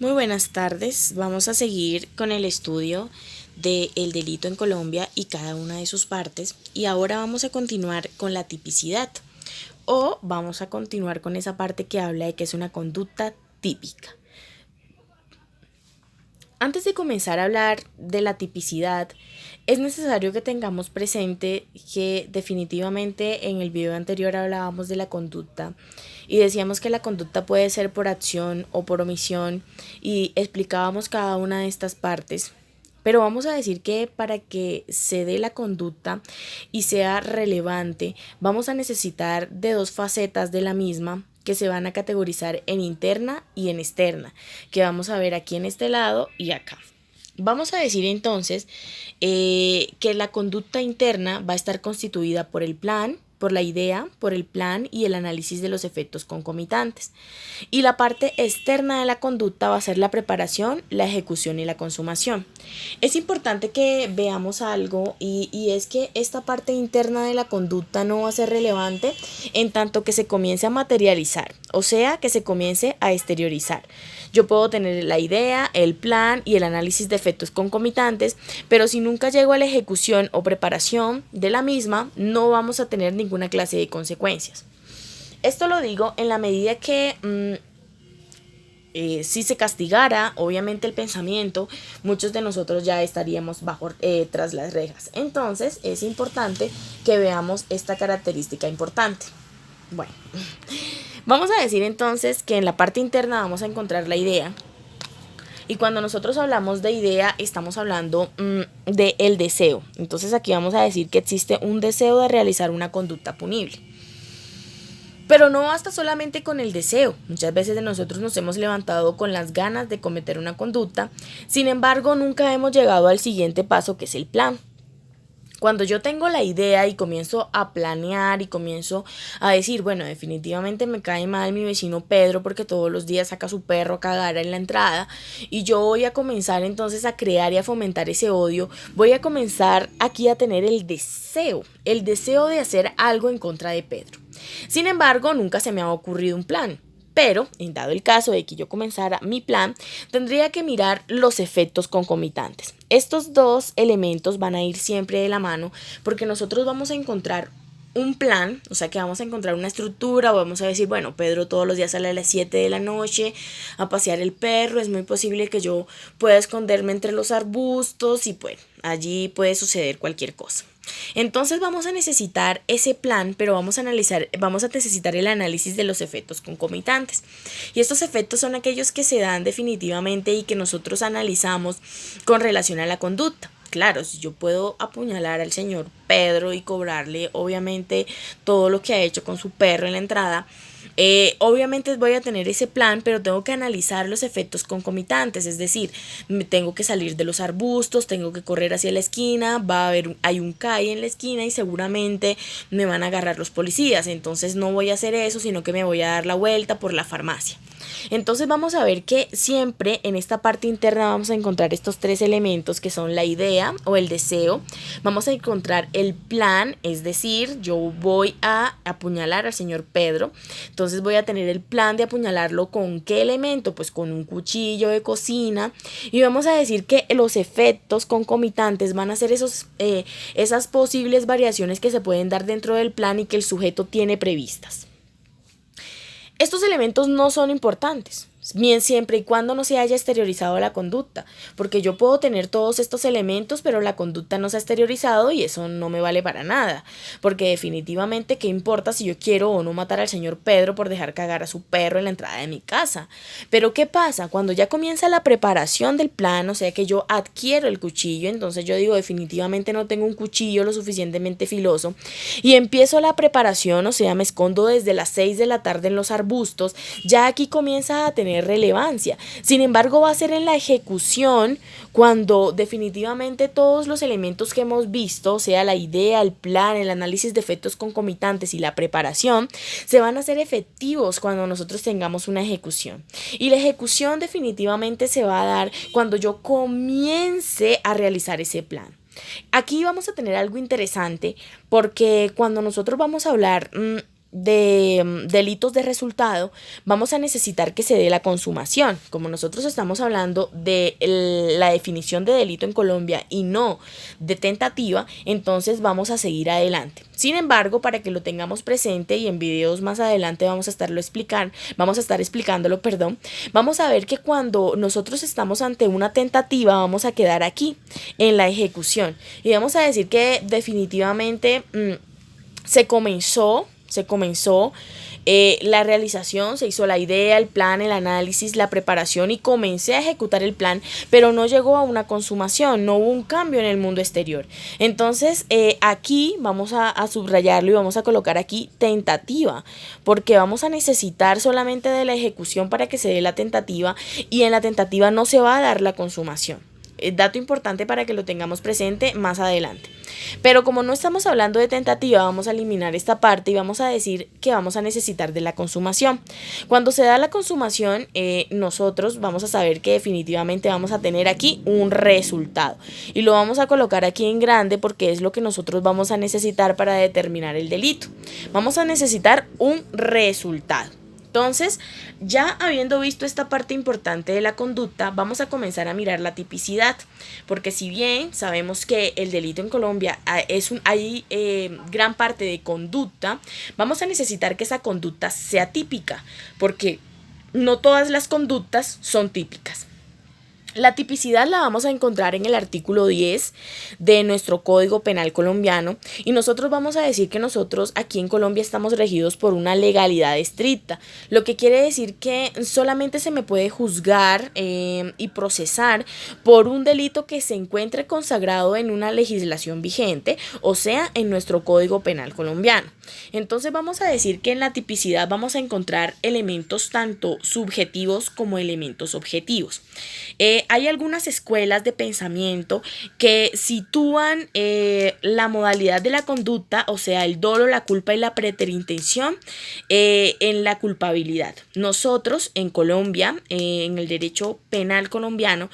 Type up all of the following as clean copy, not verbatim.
Muy buenas tardes. Vamos a seguir con el estudio del delito en Colombia y cada una de sus partes. Y ahora vamos a continuar con la tipicidad. O vamos a continuar con esa parte que habla de que es una conducta típica. Antes de comenzar a hablar de la tipicidad, es necesario que tengamos presente que definitivamente en el video anterior hablábamos de la conducta y decíamos que la conducta puede ser por acción o por omisión y explicábamos cada una de estas partes. Pero vamos a decir que para que se dé la conducta y sea relevante, vamos a necesitar de dos facetas de la misma que se van a categorizar en interna y en externa, que vamos a ver aquí en este lado y acá. Vamos a decir entonces que la conducta interna va a estar constituida por el plan, por la idea, por el plan y el análisis de los efectos concomitantes. Y la parte externa de la conducta va a ser la preparación, la ejecución y la consumación. Es importante que veamos algo y es que esta parte interna de la conducta no va a ser relevante en tanto que se comience a materializar, o sea, que se comience a exteriorizar. Yo puedo tener la idea, el plan y el análisis de efectos concomitantes, pero si nunca llego a la ejecución o preparación de la misma, no vamos a tener ninguna clase de consecuencias. Esto lo digo en la medida que si se castigara, obviamente, el pensamiento, muchos de nosotros ya estaríamos tras las rejas. Entonces, es importante que veamos esta característica importante. Bueno, vamos a decir entonces que en la parte interna vamos a encontrar la idea. Y cuando nosotros hablamos de idea, estamos hablando de el deseo. Entonces aquí vamos a decir que existe un deseo de realizar una conducta punible. Pero no basta solamente con el deseo. Muchas veces de nosotros nos hemos levantado con las ganas de cometer una conducta. Sin embargo, nunca hemos llegado al siguiente paso, que es el plan. Cuando yo tengo la idea y comienzo a planear y comienzo a decir, bueno, definitivamente me cae mal mi vecino Pedro porque todos los días saca a su perro a cagar en la entrada, y yo voy a comenzar entonces a crear y a fomentar ese odio, voy a comenzar aquí a tener el deseo de hacer algo en contra de Pedro. Sin embargo, nunca se me ha ocurrido un plan. Pero, en dado el caso de que yo comenzara mi plan, tendría que mirar los efectos concomitantes. Estos dos elementos van a ir siempre de la mano porque nosotros vamos a encontrar un plan, o sea que vamos a encontrar una estructura, o vamos a decir, bueno, Pedro todos los días sale a las 7 de la noche a pasear el perro, es muy posible que yo pueda esconderme entre los arbustos y pues allí puede suceder cualquier cosa. Entonces vamos a necesitar ese plan, pero vamos a necesitar el análisis de los efectos concomitantes. Y estos efectos son aquellos que se dan definitivamente y que nosotros analizamos con relación a la conducta. Claro, si yo puedo apuñalar al señor Pedro y cobrarle obviamente todo lo que ha hecho con su perro en la entrada, obviamente voy a tener ese plan, pero tengo que analizar los efectos concomitantes, es decir, tengo que salir de los arbustos, tengo que correr hacia la esquina, hay un CAI en la esquina y seguramente me van a agarrar los policías, entonces no voy a hacer eso, sino que me voy a dar la vuelta por la farmacia. Entonces vamos a ver que siempre en esta parte interna vamos a encontrar estos tres elementos que son la idea o el deseo. Vamos a encontrar el plan, es decir, yo voy a apuñalar al señor Pedro. Entonces voy a tener el plan de apuñalarlo con ¿qué elemento? Pues con un cuchillo de cocina. Y vamos a decir que los efectos concomitantes van a ser esas posibles variaciones que se pueden dar dentro del plan y que el sujeto tiene previstas. Estos elementos no son importantes, bien siempre y cuando no se haya exteriorizado la conducta, porque yo puedo tener todos estos elementos, pero la conducta no se ha exteriorizado y eso no me vale para nada, porque definitivamente qué importa si yo quiero o no matar al señor Pedro por dejar cagar a su perro en la entrada de mi casa. Pero ¿qué pasa? Cuando ya comienza la preparación del plan, o sea que yo adquiero el cuchillo, entonces yo digo definitivamente no tengo un cuchillo lo suficientemente filoso y empiezo la preparación, o sea me escondo desde las 6 de la tarde en los arbustos, ya aquí comienza a tener relevancia. Sin embargo, va a ser en la ejecución cuando definitivamente todos los elementos que hemos visto, sea la idea, el plan, el análisis de efectos concomitantes y la preparación, se van a hacer efectivos cuando nosotros tengamos una ejecución. Y la ejecución definitivamente se va a dar cuando yo comience a realizar ese plan. Aquí vamos a tener algo interesante porque cuando nosotros vamos a hablar delitos de resultado, vamos a necesitar que se dé la consumación. Como nosotros estamos hablando de la definición de delito en Colombia y no de tentativa, entonces vamos a seguir adelante. Sin embargo, para que lo tengamos presente y en videos más adelante vamos a estar explicándolo, vamos a ver que cuando nosotros estamos ante una tentativa vamos a quedar aquí en la ejecución y vamos a decir que definitivamente se comenzó la realización, se hizo la idea, el plan, el análisis, la preparación y comencé a ejecutar el plan, pero no llegó a una consumación, no hubo un cambio en el mundo exterior. Entonces aquí vamos a subrayarlo y vamos a colocar aquí tentativa, porque vamos a necesitar solamente de la ejecución para que se dé la tentativa y en la tentativa no se va a dar la consumación. Dato importante para que lo tengamos presente más adelante. Pero como no estamos hablando de tentativa, vamos a eliminar esta parte y vamos a decir que vamos a necesitar de la consumación. Cuando se da la consumación, nosotros vamos a saber que definitivamente vamos a tener aquí un resultado. Y lo vamos a colocar aquí en grande porque es lo que nosotros vamos a necesitar para determinar el delito. Vamos a necesitar un resultado. Entonces, ya habiendo visto esta parte importante de la conducta, vamos a comenzar a mirar la tipicidad, porque si bien sabemos que el delito en Colombia hay gran parte de conducta, vamos a necesitar que esa conducta sea típica, porque no todas las conductas son típicas. La tipicidad la vamos a encontrar en el artículo 10 de nuestro Código Penal colombiano y nosotros vamos a decir que nosotros aquí en Colombia estamos regidos por una legalidad estricta, lo que quiere decir que solamente se me puede juzgar y procesar por un delito que se encuentre consagrado en una legislación vigente, o sea, en nuestro Código Penal colombiano. Entonces vamos a decir que en la tipicidad vamos a encontrar elementos tanto subjetivos como elementos objetivos. Hay algunas escuelas de pensamiento que sitúan la modalidad de la conducta, o sea, el dolo, la culpa y la preterintención en la culpabilidad. Nosotros en Colombia, en el derecho penal colombiano,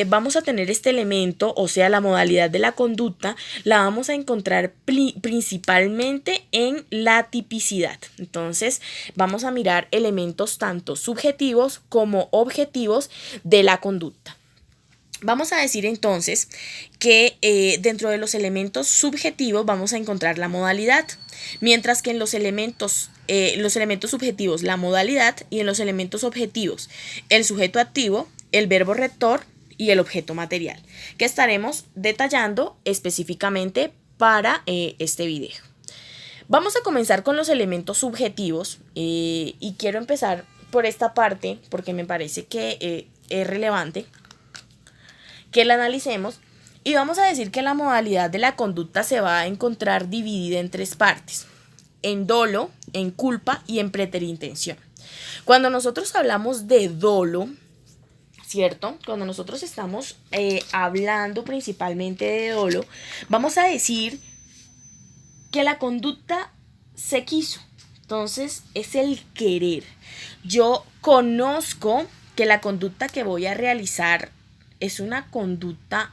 vamos a tener este elemento, o sea, la modalidad de la conducta, la vamos a encontrar principalmente en la tipicidad. Entonces, vamos a mirar elementos tanto subjetivos como objetivos de la conducta. Vamos a decir entonces que dentro de los elementos subjetivos vamos a encontrar la modalidad, mientras que en los elementos subjetivos la modalidad y en los elementos objetivos el sujeto activo, el verbo rector y el objeto material, que estaremos detallando específicamente para este video. Vamos a comenzar con los elementos subjetivos y quiero empezar por esta parte porque me parece que es relevante que la analicemos y vamos a decir que la modalidad de la conducta se va a encontrar dividida en tres partes: en dolo, en culpa y en preterintención. Cuando nosotros hablamos de dolo, ¿cierto? Cuando nosotros estamos hablando principalmente de dolo, vamos a decir que la conducta se quiso. Entonces es el querer. Yo conozco que la conducta que voy a realizar es una conducta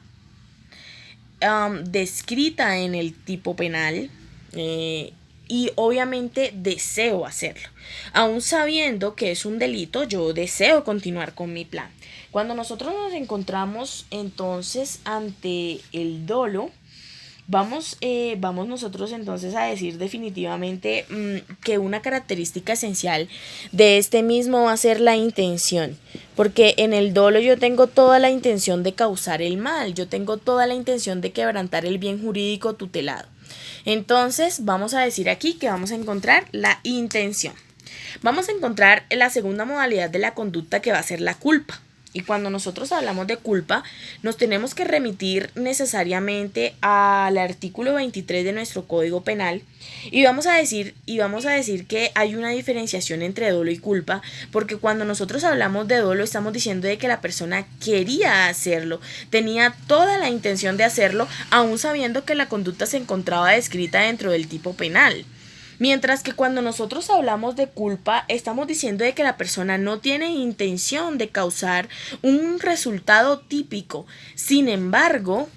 descrita en el tipo penal y obviamente deseo hacerlo. Aún sabiendo que es un delito, yo deseo continuar con mi plan. Cuando nosotros nos encontramos entonces ante el dolo, vamos nosotros entonces a decir definitivamente que una característica esencial de este mismo va a ser la intención, porque en el dolo yo tengo toda la intención de causar el mal, yo tengo toda la intención de quebrantar el bien jurídico tutelado. Entonces vamos a decir aquí que vamos a encontrar la intención. Vamos a encontrar la segunda modalidad de la conducta, que va a ser la culpa. Y cuando nosotros hablamos de culpa, nos tenemos que remitir necesariamente al artículo 23 de nuestro Código Penal y vamos a decir que hay una diferenciación entre dolo y culpa, porque cuando nosotros hablamos de dolo estamos diciendo de que la persona quería hacerlo, tenía toda la intención de hacerlo, aún sabiendo que la conducta se encontraba descrita dentro del tipo penal. Mientras que cuando nosotros hablamos de culpa, estamos diciendo de que la persona no tiene intención de causar un resultado típico. Sin embargo,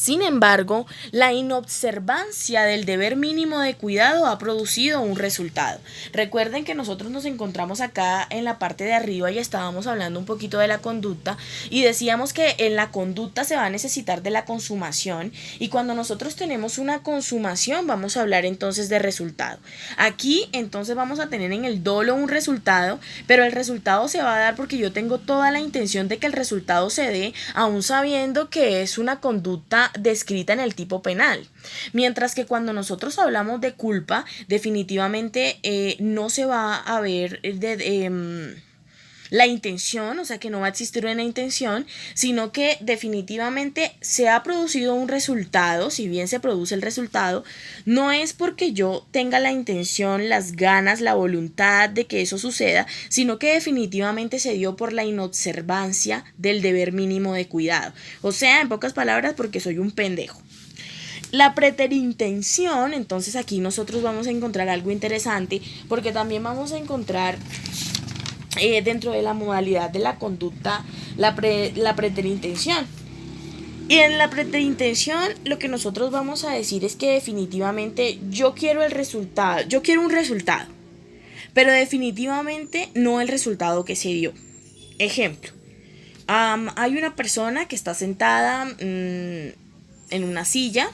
Sin embargo, la inobservancia del deber mínimo de cuidado ha producido un resultado. Recuerden que nosotros nos encontramos acá en la parte de arriba y estábamos hablando un poquito de la conducta y decíamos que en la conducta se va a necesitar de la consumación, y cuando nosotros tenemos una consumación vamos a hablar entonces de resultado. Aquí entonces vamos a tener en el dolo un resultado, pero el resultado se va a dar porque yo tengo toda la intención de que el resultado se dé, aún sabiendo que es una conducta descrita en el tipo penal. Mientras que cuando nosotros hablamos de culpa, definitivamente no se va a ver la intención, o sea que no va a existir una intención, sino que definitivamente se ha producido un resultado. Si bien se produce el resultado, no es porque yo tenga la intención, las ganas, la voluntad de que eso suceda, sino que definitivamente se dio por la inobservancia del deber mínimo de cuidado. O sea, en pocas palabras, porque soy un pendejo. La preterintención, entonces aquí nosotros vamos a encontrar algo interesante, porque también vamos a encontrar dentro de la modalidad de la conducta la preterintención. Y en la preterintención lo que nosotros vamos a decir es que definitivamente yo quiero el resultado, yo quiero un resultado, pero definitivamente no el resultado que se dio. Ejemplo, hay una persona que está sentada en una silla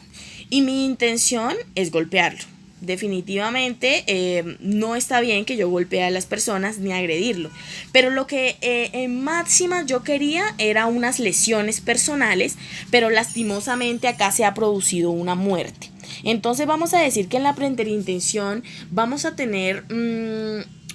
y mi intención es golpearlo. Definitivamente no está bien que yo golpee a las personas ni agredirlo, pero lo que en máxima yo quería era unas lesiones personales, pero lastimosamente acá se ha producido una muerte. Entonces vamos a decir que en la preterintención vamos a tener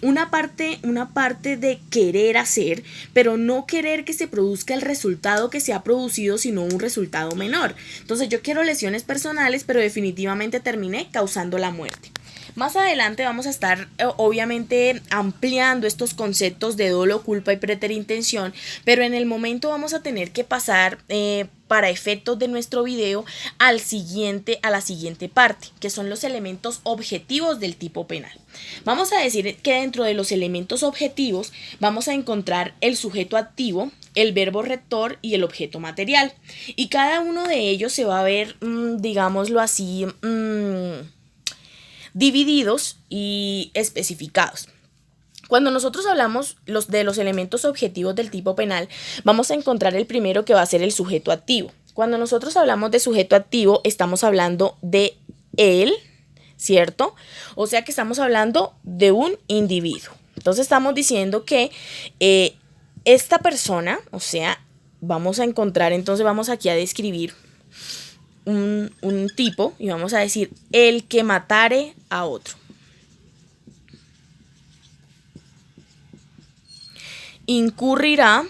una parte de querer hacer, pero no querer que se produzca el resultado que se ha producido, sino un resultado menor. Entonces yo quiero lesiones personales, pero definitivamente terminé causando la muerte. Más adelante vamos a estar obviamente ampliando estos conceptos de dolo, culpa y preterintención, pero en el momento vamos a tener que pasar para efectos de nuestro video a la siguiente parte, que son los elementos objetivos del tipo penal. Vamos a decir que dentro de los elementos objetivos vamos a encontrar el sujeto activo, el verbo rector y el objeto material, y cada uno de ellos se va a ver, digámoslo así, divididos y especificados. Cuando nosotros hablamos de los elementos objetivos del tipo penal, vamos a encontrar el primero, que va a ser el sujeto activo. Cuando nosotros hablamos de sujeto activo, estamos hablando de él, ¿cierto? O sea que estamos hablando de un individuo. Entonces estamos diciendo que esta persona, o sea, vamos a encontrar, entonces vamos aquí a describir un tipo y vamos a decir el que matare a otro. Incurrirá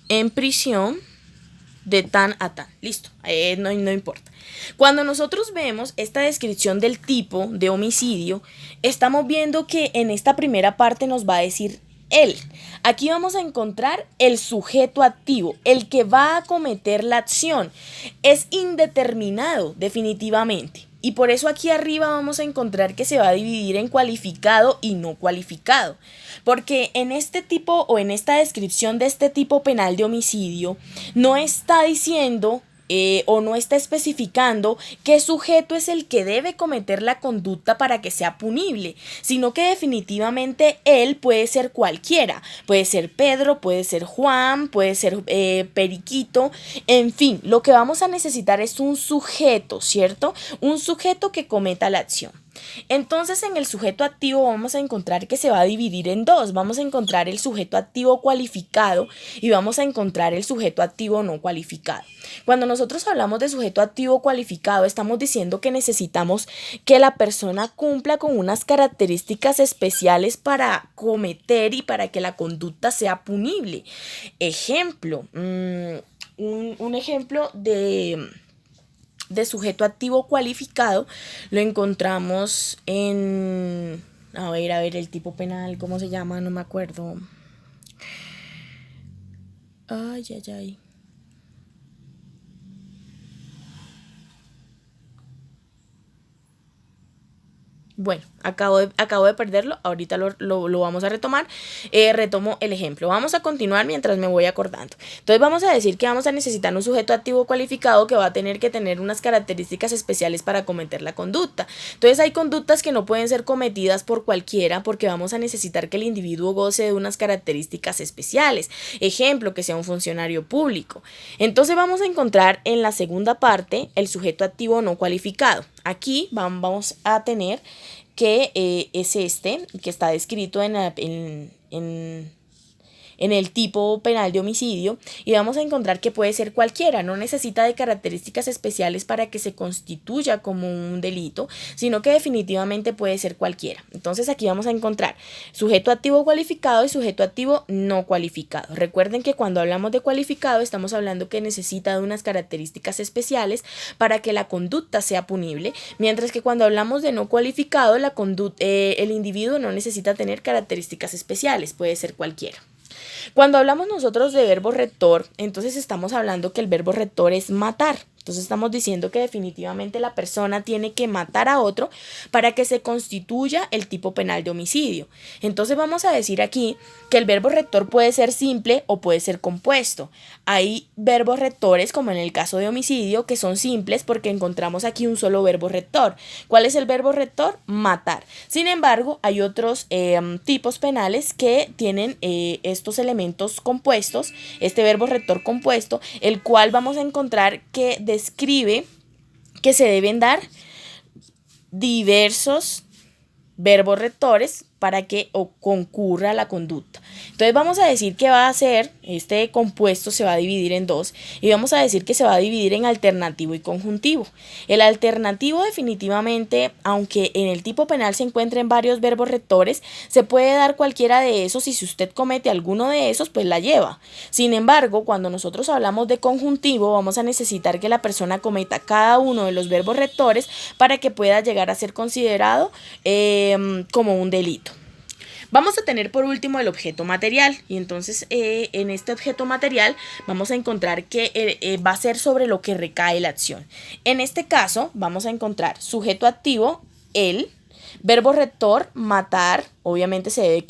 en prisión de tan a tan. Listo, no importa. Cuando nosotros vemos esta descripción del tipo de homicidio, estamos viendo que en esta primera parte nos va a decir él. Aquí vamos a encontrar el sujeto activo, el que va a cometer la acción. Es indeterminado, definitivamente. Y por eso aquí arriba vamos a encontrar que se va a dividir en cualificado y no cualificado. Porque en este tipo o en esta descripción de este tipo penal de homicidio no está diciendo o no está especificando qué sujeto es el que debe cometer la conducta para que sea punible, sino que definitivamente él puede ser cualquiera, puede ser Pedro, puede ser Juan, puede ser Periquito, en fin, lo que vamos a necesitar es un sujeto, ¿cierto? Un sujeto que cometa la acción. Entonces en el sujeto activo vamos a encontrar que se va a dividir en dos. Vamos a encontrar el sujeto activo cualificado y vamos a encontrar el sujeto activo no cualificado. Cuando nosotros hablamos de sujeto activo cualificado, estamos diciendo que necesitamos que la persona cumpla con unas características especiales para cometer y para que la conducta sea punible. Ejemplo, un ejemplo de sujeto activo cualificado lo encontramos en, a ver, el tipo penal, ¿cómo se llama? No me acuerdo. Ay. Bueno, acabo de perderlo, ahorita lo vamos a retomar. Retomo el ejemplo. Vamos a continuar mientras me voy acordando. Entonces vamos a decir que vamos a necesitar un sujeto activo cualificado que va a tener que tener unas características especiales para cometer la conducta. Entonces hay conductas que no pueden ser cometidas por cualquiera porque vamos a necesitar que el individuo goce de unas características especiales. Ejemplo, que sea un funcionario público. Entonces vamos a encontrar en la segunda parte el sujeto activo no cualificado. Aquí vamos a tener que es este, que está descrito en el tipo penal de homicidio, y vamos a encontrar que puede ser cualquiera, no necesita de características especiales para que se constituya como un delito, sino que definitivamente puede ser cualquiera. Entonces aquí vamos a encontrar sujeto activo cualificado y sujeto activo no cualificado. Recuerden que cuando hablamos de cualificado estamos hablando que necesita de unas características especiales para que la conducta sea punible, mientras que cuando hablamos de no cualificado, el individuo no necesita tener características especiales, puede ser cualquiera. Cuando hablamos nosotros de verbo rector, entonces estamos hablando que el verbo rector es matar. Entonces estamos diciendo que definitivamente la persona tiene que matar a otro para que se constituya el tipo penal de homicidio. Entonces vamos a decir aquí que el verbo rector puede ser simple o puede ser compuesto. Hay verbos rectores, como en el caso de homicidio, que son simples porque encontramos aquí un solo verbo rector. ¿Cuál es el verbo rector? Matar. Sin embargo, hay otros tipos penales que tienen estos elementos compuestos, este verbo rector compuesto, el cual vamos a encontrar que describe que se deben dar diversos verbos rectores para que concurra la conducta. Entonces vamos a decir que va a ser, este compuesto se va a dividir en dos y vamos a decir que se va a dividir en alternativo y conjuntivo. El alternativo definitivamente, aunque en el tipo penal se encuentren varios verbos rectores, se puede dar cualquiera de esos y si usted comete alguno de esos, pues la lleva. Sin embargo, cuando nosotros hablamos de conjuntivo, vamos a necesitar que la persona cometa cada uno de los verbos rectores para que pueda llegar a ser considerado como un delito. Vamos a tener por último el objeto material y entonces en este objeto material vamos a encontrar que va a ser sobre lo que recae la acción. En este caso vamos a encontrar sujeto activo, él, verbo rector, matar, obviamente se debe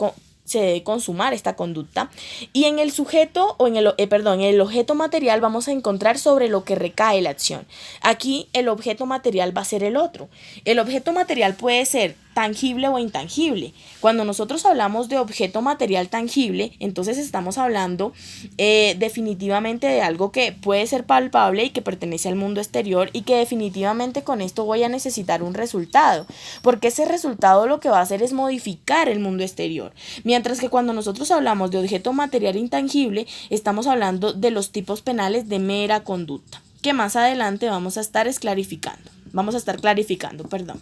consumar esta conducta, y en el sujeto o en el objeto material vamos a encontrar sobre lo que recae la acción. Aquí el objeto material va a ser el otro. El objeto material puede ser tangible o intangible. Cuando nosotros hablamos de objeto material tangible, entonces estamos hablando definitivamente de algo que puede ser palpable y que pertenece al mundo exterior y que definitivamente con esto voy a necesitar un resultado, porque ese resultado lo que va a hacer es modificar el mundo exterior. Mientras que cuando nosotros hablamos de objeto material intangible, estamos hablando de los tipos penales de mera conducta, que más adelante vamos a estar clarificando, perdón.